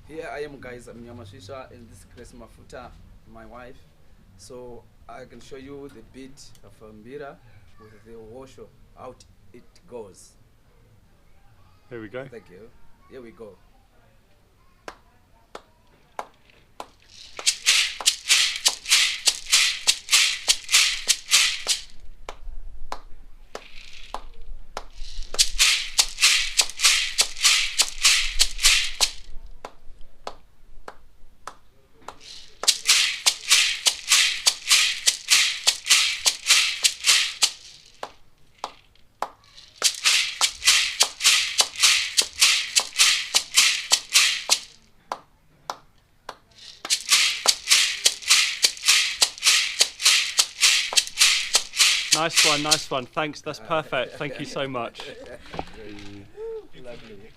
Here I am, guys. I'm Nyamasvisva, and this is Grace Mafuta, my wife. So I can show you the beat of Mbira with the Hosho, how it goes. Here we go. Thank you. Here we go. Nice one, nice one. Thanks, that's perfect. Thank you so much. Lovely.